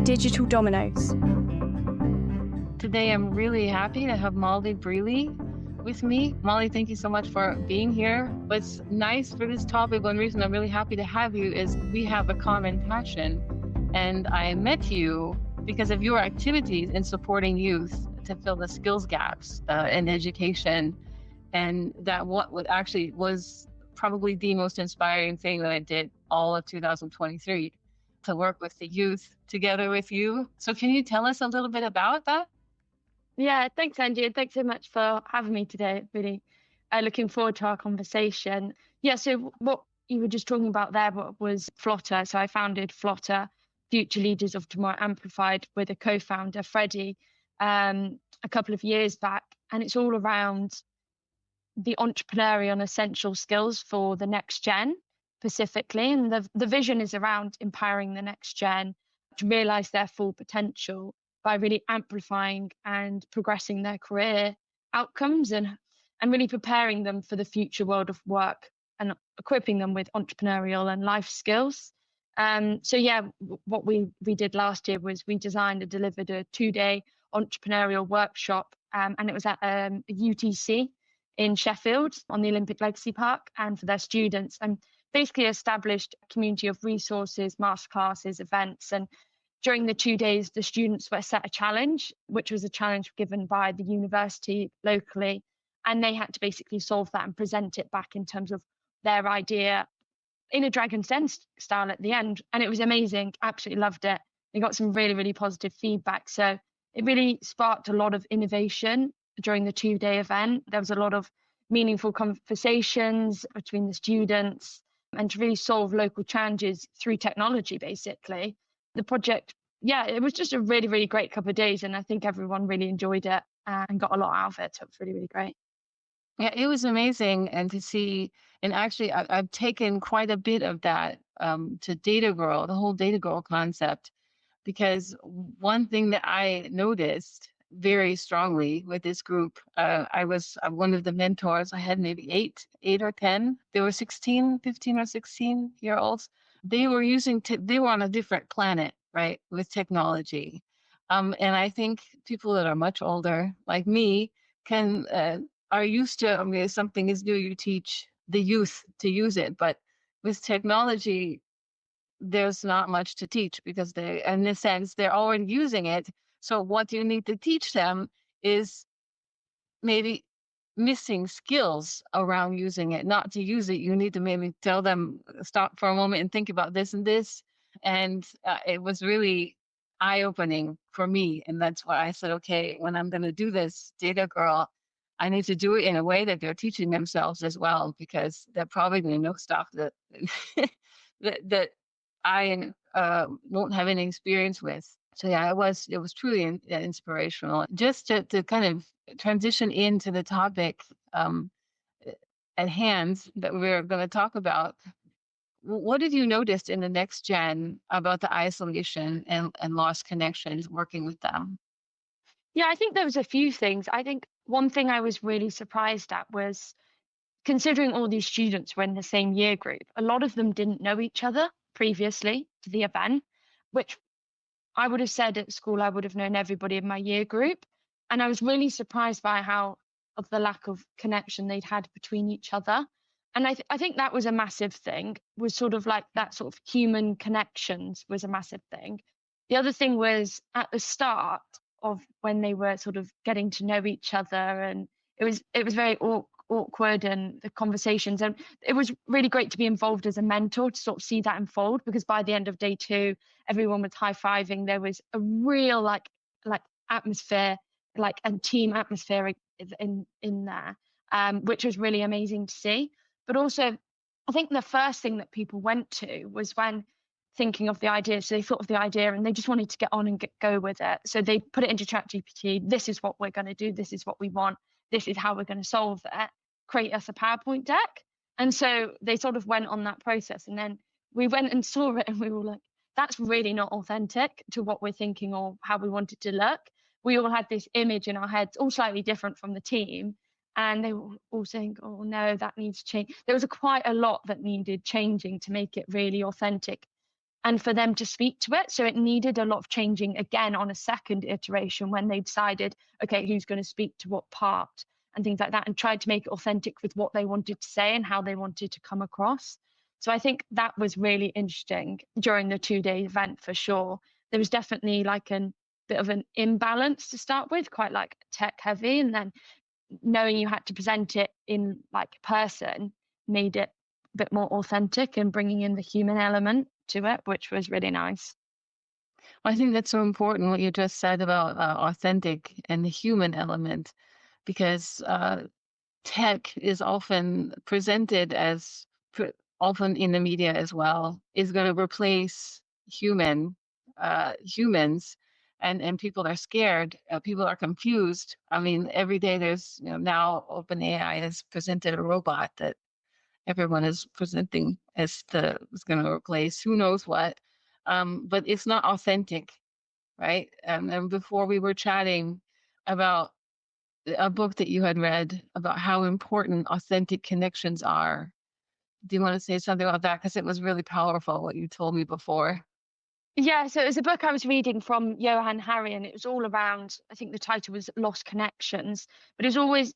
Digital Dominos. Today, I'm really happy to have Molly Brealey with me. Molly, thank you so much for being here. What's nice for this topic, one reason I'm really happy to have you is we have a common passion. And I met you because of your activities in supporting youth to fill the skills gaps in education. And that what actually was probably the most inspiring thing that I did all of 2023 to work with the youth together with you. So can you tell us a little bit about that? Yeah, thanks, Angie, and thanks so much for having me today. Really looking forward to our conversation. Yeah, so what you were just talking about there was FLOTa. So I founded FLOTa, Future Leaders of Tomorrow Amplified, with a co-founder, Freddie, a couple of years back. And it's all around the entrepreneurial and essential skills for the next gen specifically. And the vision is around empowering the next gen to realize their full potential by really amplifying and progressing their career outcomes and really preparing them for the future world of work and equipping them with entrepreneurial and life skills. So yeah, what we did last year was we designed and delivered a 2-day entrepreneurial workshop, and it was at UTC in Sheffield on the Olympic Legacy Park, and for their students, and basically established a community of resources, masterclasses, events. And during the 2 days, the students were set a challenge, which was a challenge given by the university locally. And they had to basically solve that and present it back in terms of their idea in a Dragon's Den style at the end. And it was amazing. Absolutely loved it. They got some really, really positive feedback. So it really sparked a lot of innovation during the 2-day event. There was a lot of meaningful conversations between the students and to really solve local challenges through technology, basically. The project, yeah, it was just a really, really great couple of days. And I think everyone really enjoyed it and got a lot out of it. So it was really, really great. Yeah, it was amazing. And to see, and actually, I've taken quite a bit of that to Data Girl, the whole Data Girl concept, because one thing that I noticed very strongly with this group, I was one of the mentors. I had maybe eight or 10. They were 15 or 16-year-olds. They were they were on a different planet, right, with technology. And I think people that are much older, like me, are used to, I mean, if something is new, you teach the youth to use it. But with technology, there's not much to teach because in a sense, they're already using it. So what you need to teach them is maybe missing skills around using it. Not to use it, you need to maybe tell them, stop for a moment and think about this and this. And it was really eye-opening for me. And that's why I said, okay, when I'm going to do this Data Girl, I need to do it in a way that they're teaching themselves as well, because they're probably going to know stuff that that I won't have any experience with. So yeah, it was truly inspirational. Just to kind of transition into the topic at hand that we're going to talk about. What have you noticed in the next gen about the isolation and lost connections working with them? Yeah, I think there was a few things. I think one thing I was really surprised at was considering all these students were in the same year group, a lot of them didn't know each other previously to the event, which I would have said at school, I would have known everybody in my year group. And I was really surprised by of the lack of connection they'd had between each other. And I think that was a massive thing, was sort of like that sort of human connections was a massive thing. The other thing was at the start of when they were sort of getting to know each other, and it was very awkward, and the conversations, and it was really great to be involved as a mentor to sort of see that unfold, because by the end of day 2 everyone was high-fiving. There was a real like atmosphere, like and team atmosphere in there, which was really amazing to see. But also I think the first thing that people went to was when thinking of the idea. So they thought of the idea and they just wanted to get on and go with it. So they put it into ChatGPT. This is what we're going to do. This is what we want. This is how we're going to solve it. Create us a PowerPoint deck. And so they sort of went on that process. And then we went and saw it and we were like, that's really not authentic to what we're thinking or how we want it to look. We all had this image in our heads, all slightly different from the team. And they were all saying, oh no, that needs to change. There was quite a lot that needed changing to make it really authentic. and for them to speak to it. So it needed a lot of changing again on a second iteration when they decided, okay, who's going to speak to what part and things like that, and tried to make it authentic with what they wanted to say and how they wanted to come across. So I think that was really interesting during the 2 day event for sure. There was definitely like a bit of an imbalance to start with, quite like tech heavy. And then knowing you had to present it in like person made it a bit more authentic and bringing in the human element to it, which was really nice. I think that's so important what you just said about authentic and the human element, because tech is often presented as often in the media as well is going to replace humans, and people are scared. People are confused. I mean, every day there's now OpenAI has presented a robot that everyone is presenting as the is going to replace who knows what, but it's not authentic, right? And before we were chatting about a book that you had read about how important authentic connections are. Do you want to say something about that? Because it was really powerful what you told me before. Yeah, so it was a book I was reading from Johann Hari, and it was all around, I think the title was Lost Connections, but it was always,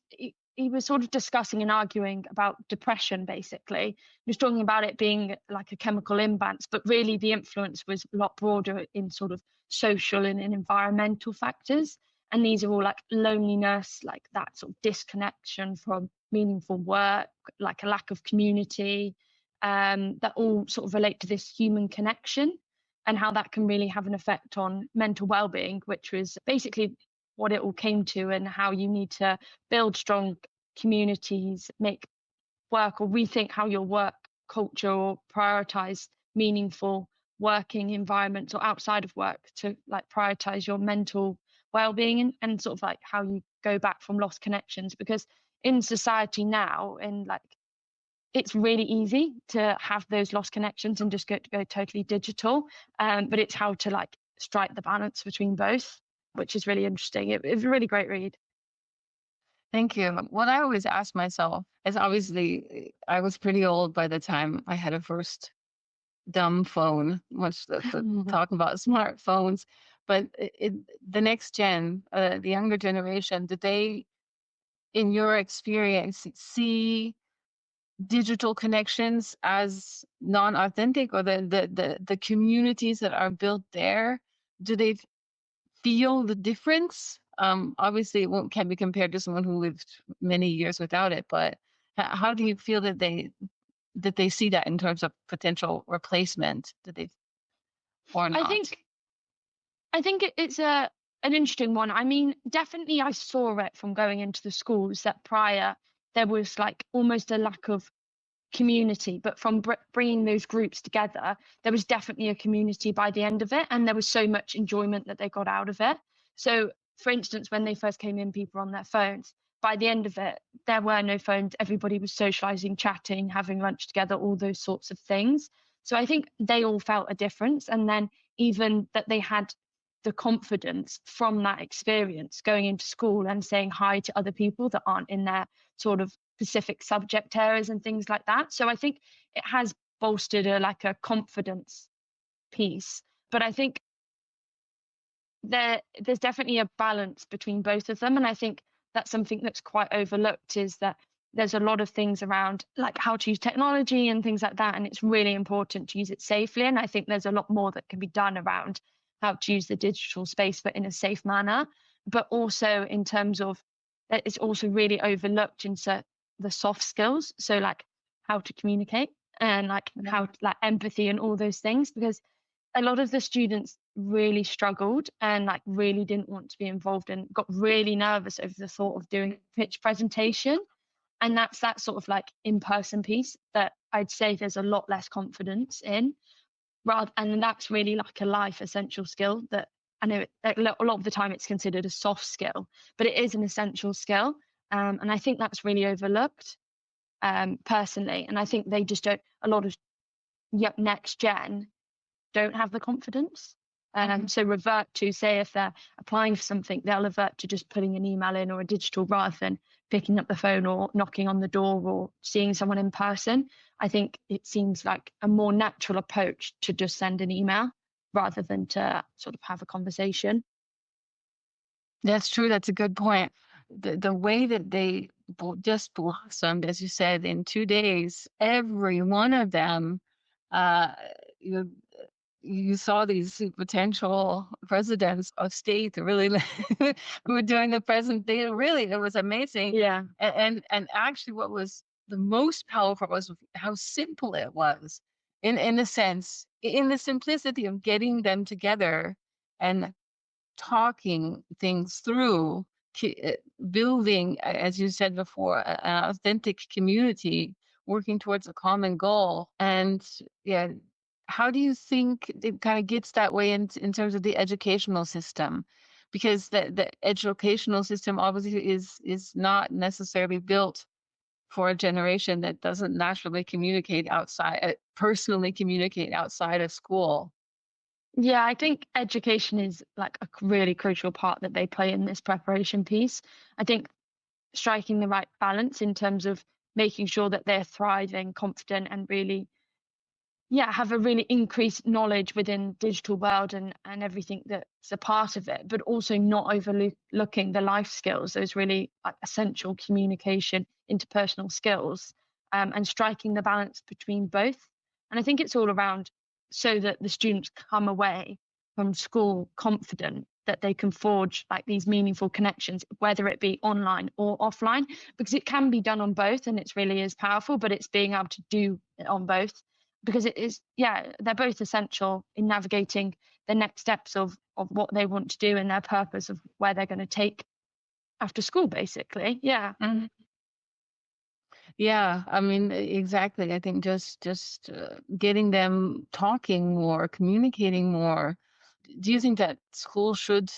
he was sort of discussing and arguing about depression, basically. He was talking about it being like a chemical imbalance, but really the influence was a lot broader in sort of social and in environmental factors. And these are all like loneliness, like that sort of disconnection from meaningful work, like a lack of community, that all sort of relate to this human connection and how that can really have an effect on mental well-being, which was basically what it all came to, and how you need to build strong communities, make work or rethink how your work culture or prioritize meaningful working environments or outside of work to like prioritize your mental well-being, and sort of like how you go back from lost connections, because in society now, in like, it's really easy to have those lost connections and just go totally digital. But it's how to like strike the balance between both, which is really interesting. It was a really great read. Thank you. What I always ask myself is, obviously I was pretty old by the time I had a first dumb phone, much the talk about smartphones, but the next gen, the younger generation, did they, in your experience, see digital connections as non-authentic, or the communities that are built there, do they feel the difference? Obviously it won't can be compared to someone who lived many years without it, but how do you feel that they see that in terms of potential replacement? Do they, or I not? think I think it's a an interesting one. I mean, definitely I saw it from going into the schools that prior there was like almost a lack of community, but from bringing those groups together, there was definitely a community by the end of it, and there was so much enjoyment that they got out of it. So, for instance, when they first came in, people were on their phones. By the end of it, there were no phones. Everybody was socializing, chatting, having lunch together, all those sorts of things. So I think they all felt a difference. And then even that they had the confidence from that experience going into school and saying hi to other people that aren't in their sort of specific subject areas and things like that. So I think it has bolstered a like a confidence piece. But I think there's definitely a balance between both of them. And I think that's something that's quite overlooked, is that there's a lot of things around like how to use technology and things like that. And it's really important to use it safely. And I think there's a lot more that can be done around how to use the digital space, but in a safe manner. But also in terms of it's also really overlooked in the soft skills. So like how to communicate and like how like empathy and all those things, because a lot of the students really struggled and like really didn't want to be involved and got really nervous over the thought of doing a pitch presentation. And that's that sort of like in-person piece that I'd say there's a lot less confidence in, rather, and that's really like a life essential skill that I know a lot of the time it's considered a soft skill, but it is an essential skill. And I think that's really overlooked, personally. And I think they just don't, a lot of next gen don't have the confidence. So revert to, say, if they're applying for something, they'll revert to just putting an email in or a digital rather than picking up the phone or knocking on the door or seeing someone in person. I think it seems like a more natural approach to just send an email rather than to sort of have a conversation. That's true. That's a good point. The way that they just blossomed, as you said, in 2 days, every one of them, uh, you you saw these potential presidents of state really who were doing the present day. Really, it was amazing. Yeah. And actually, what was the most powerful was how simple it was. In a sense, in the simplicity of getting them together and talking things through, building, as you said before, an authentic community, working towards a common goal. And yeah, how do you think it kind of gets that way in terms of the educational system? Because the educational system obviously is not necessarily built for a generation that doesn't naturally communicate outside, personally communicate outside of school. Yeah, I think education is like a really crucial part that they play in this preparation piece. I think striking the right balance in terms of making sure that they're thriving, confident, and really, yeah, have a really increased knowledge within digital world and everything that's a part of it, but also not overlooking the life skills, those really like essential communication, interpersonal skills, and striking the balance between both. And I think it's all around so that the students come away from school confident that they can forge like these meaningful connections, whether it be online or offline, because it can be done on both and it's really is powerful, but it's being able to do it on both because it is, yeah, they're both essential in navigating the next steps of what they want to do and their purpose of where they're going to take after school, basically. Yeah. Mhm. Yeah, I mean, exactly. I think just getting them talking more, communicating more. Do you think that school should,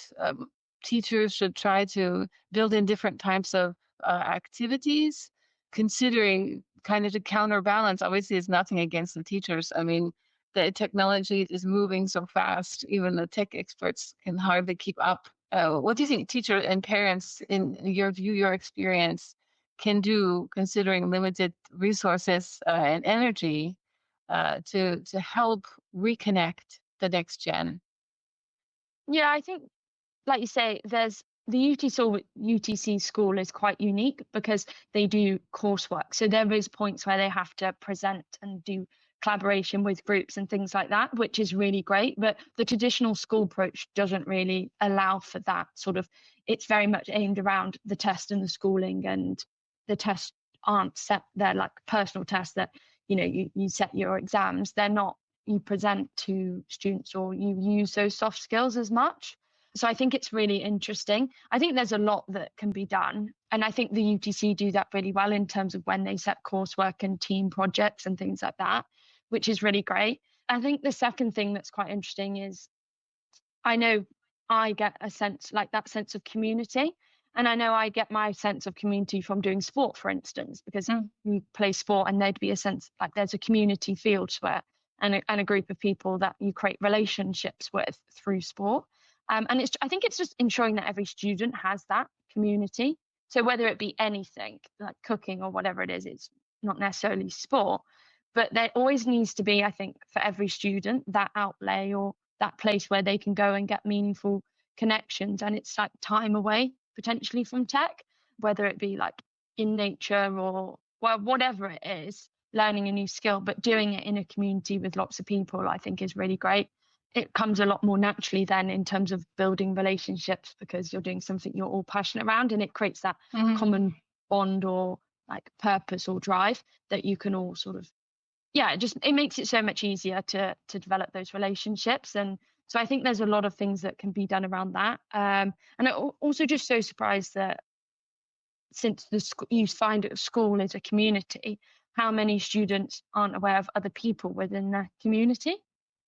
teachers should try to build in different types of activities, considering kind of to counterbalance? Obviously, it's nothing against the teachers. I mean, the technology is moving so fast, even the tech experts can hardly keep up. What do you think teacher and parents, in your view, your experience, can do considering limited resources and energy to help reconnect the next gen? Yeah, I think like you say, there's the UTC school is quite unique because they do coursework. So there is points where they have to present and do collaboration with groups and things like that, which is really great. But the traditional school approach doesn't really allow for that sort of, it's very much aimed around the test and the schooling, and the tests aren't set, they're like personal tests that, you set your exams. They're not, you present to students or you use those soft skills as much. So I think it's really interesting. I think there's a lot that can be done. And I think the UTC do that really well in terms of when they set coursework and team projects and things like that, which is really great. I think the second thing that's quite interesting is I know I get a sense like that sense of community. And I know I get my sense of community from doing sport, for instance, because Mm. you play sport and there'd be a sense like there's a community field where and a group of people that you create relationships with through sport. And I think it's just ensuring that every student has that community. So whether it be anything like cooking or whatever it is, it's not necessarily sport, but there always needs to be, I think, for every student, that outlay or that place where they can go and get meaningful connections. And it's like time away potentially from tech, whether it be like in nature or well, whatever it is, learning a new skill, but doing it in a community with lots of people, I think is really great. It comes a lot more naturally then in terms of building relationships because you're doing something you're all passionate around and it creates that Mhm. common bond or like purpose or drive that you can all sort of, yeah, it makes it so much easier to develop those relationships. And so I think there's a lot of things that can be done around that. And I'm also just so surprised that since you find at school is a community, how many students aren't aware of other people within their community?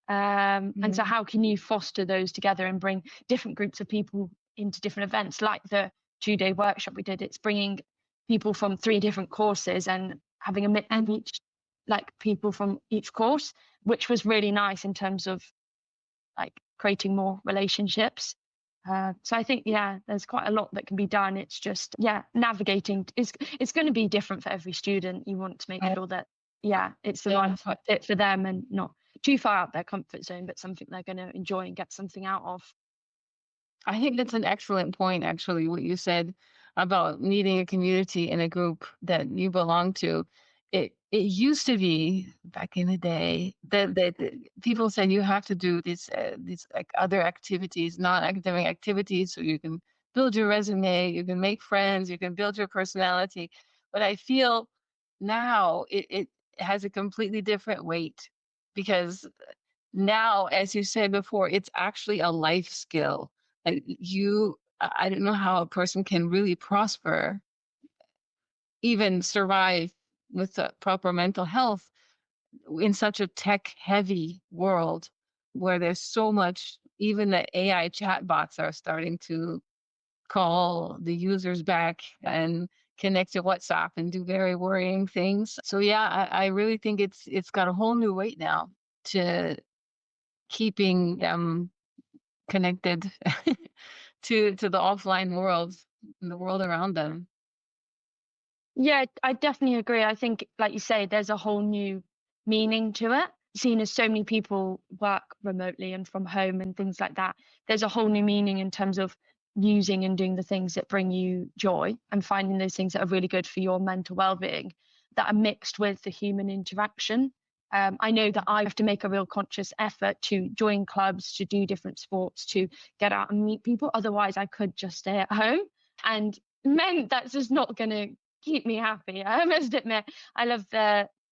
And so Mhm. how can you foster those together and bring different groups of people into different events like the 2-day workshop we did? It's bringing people from 3 different courses and having a mix of each, like people from each course, which was really nice in terms of like creating more relationships. So I think, yeah, there's quite a lot that can be done. It's just, yeah, navigating. It's going to be different for every student. You want to make I, sure that, yeah, it's the right yeah, fit for them and not too far out their comfort zone, but something they're going to enjoy and get something out of. I think that's an excellent point, actually, what you said about needing a community and a group that you belong to. It used to be back in the day that people said you have to do these like other activities, non-academic activities, so you can build your resume, you can make friends, you can build your personality. But I feel now it has a completely different weight because now, as you said before, it's actually a life skill. Like I don't know how a person can really prosper, even survive with the proper mental health in such a tech heavy world where there's so much, even the AI chatbots are starting to call the users back and connect to WhatsApp and do very worrying things. So yeah, I really think it's got a whole new weight now to keeping connected to the offline world and the world around them. Yeah, I definitely agree. I think, like you say, there's a whole new meaning to it. Seeing as so many people work remotely and from home and things like that, there's a whole new meaning in terms of using and doing the things that bring you joy and finding those things that are really good for your mental well-being that are mixed with the human interaction. I know that I have to make a real conscious effort to join clubs, to do different sports, to get out and meet people. Otherwise, I could just stay at home. And men, that's just not going to keep me happy. I must admit, I love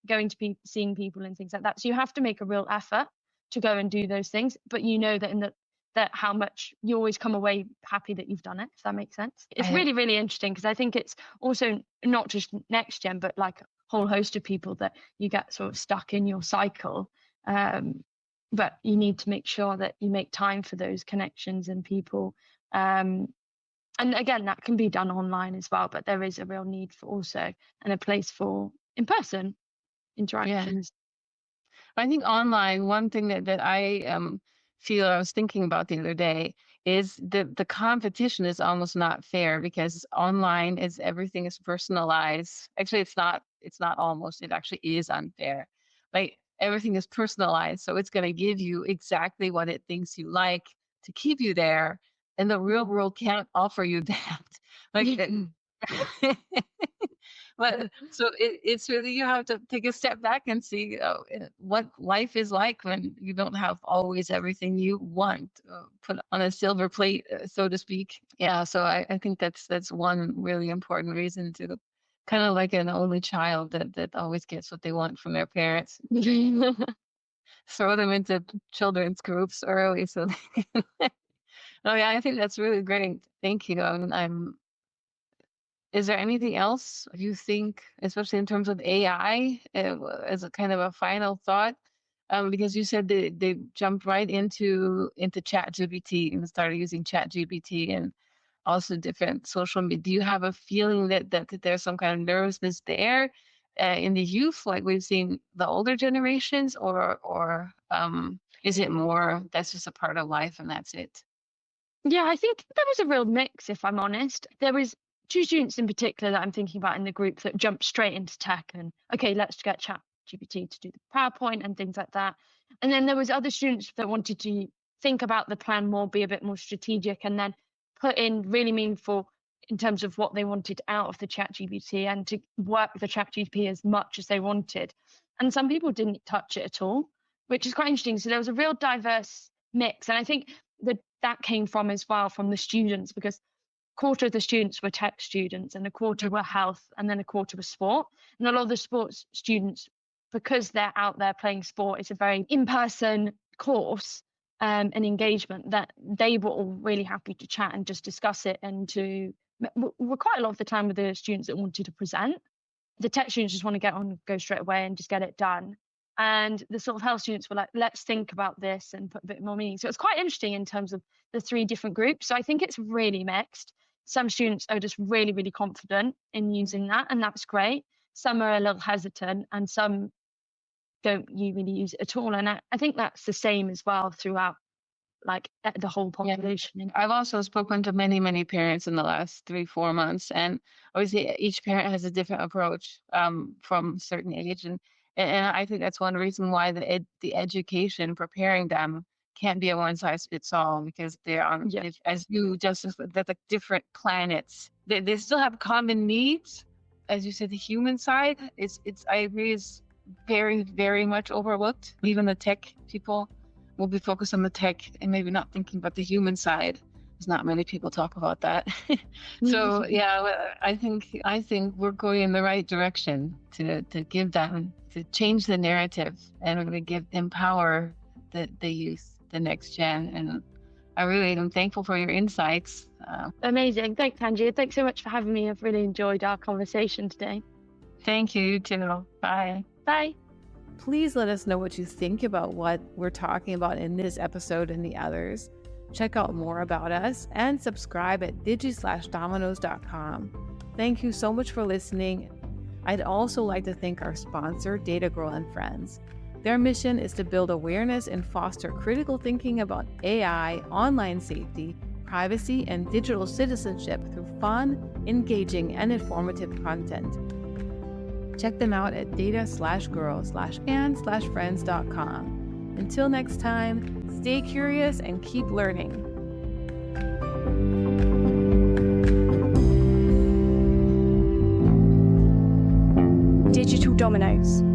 going to be seeing people and things like that. So you have to make a real effort to go and do those things, but you know that in that how much you always come away happy that you've done it, if that makes sense. It's I really, really interesting because I think it's also not just next gen, but like a whole host of people that you get sort of stuck in your cycle. Um, but you need to make sure that you make time for those connections and people. And again, that can be done online as well, but there is a real need for also and a place for in-person yeah. interactions. I think online, one thing that I feel I was thinking about the other day is the competition is almost not fair because online is everything is personalized. Actually, it's not almost, it actually is unfair. Like everything is personalized. So it's gonna give you exactly what it thinks you like to keep you there. And the real world can't offer you that. Like but so it's really you have to take a step back and see what life is like when you don't have always everything you want put on a silver plate, so to speak. Yeah, so I think that's one really important reason to kind of like an only child that always gets what they want from their parents. Throw them into children's groups early so they oh yeah, I think that's really great. Thank you. Is there anything else you think, especially in terms of AI, as a kind of a final thought? Because you said they jumped right into ChatGPT and started using ChatGPT and also different social media. Do you have a feeling that there's some kind of nervousness there in the youth, like we've seen the older generations, or is it more that's just a part of life and that's it? Yeah, I think there was a real mix, if I'm honest. There was two students in particular that I'm thinking about in the group that jumped straight into tech and okay, let's get Chat GPT to do the PowerPoint and things like that. And then there was other students that wanted to think about the plan more, be a bit more strategic, and then put in really meaningful in terms of what they wanted out of the Chat GPT and to work with the Chat GPT as much as they wanted. And some people didn't touch it at all, which is quite interesting. So there was a real diverse mix. And I think that came from as well from the students because quarter of the students were tech students and a quarter were health and then a quarter was sport. And a lot of the sports students, because they're out there playing sport, it's a very in-person course and engagement that they were all really happy to chat and just discuss it and to were quite a lot of the time with the students that wanted to present. The tech students just want to get on, go straight away and just get it done. And the sort of health students were like, let's think about this and put a bit more meaning. So it's quite interesting in terms of the three different groups. So I think it's really mixed. Some students are just really, really confident in using that, and that's great. Some are a little hesitant, and some don't you really use it at all. And I think that's the same as well throughout like the whole Yeah. population. I've also spoken to many, many parents in the last 3, 4 months, and obviously each parent has a different approach from a certain age, and I think that's one reason why the education preparing them can't be a one size fits all, because they're on, Yeah. as you just they're like different planets. They still have common needs, as you said. The human side it's I agree is very, very much overlooked. Even the tech people will be focused on the tech and maybe not thinking about the human side. There's not many people talk about that. So yeah, I think we're going in the right direction to give them, to change the narrative, and we're going to empower the youth, the next gen. And I really am thankful for your insights. Amazing. Thanks, Angie. Thanks so much for having me. I've really enjoyed our conversation today. Thank you too. Bye. Bye. Please let us know what you think about what we're talking about in this episode and the others. Check out more about us and subscribe at digi-dominos.com. Thank you so much for listening. I'd also like to thank our sponsor, Data Girl and Friends. Their mission is to build awareness and foster critical thinking about AI, online safety, privacy, and digital citizenship through fun, engaging, and informative content. Check them out at data/girl/and/friends.com. Until next time, stay curious and keep learning. Digital Dominos.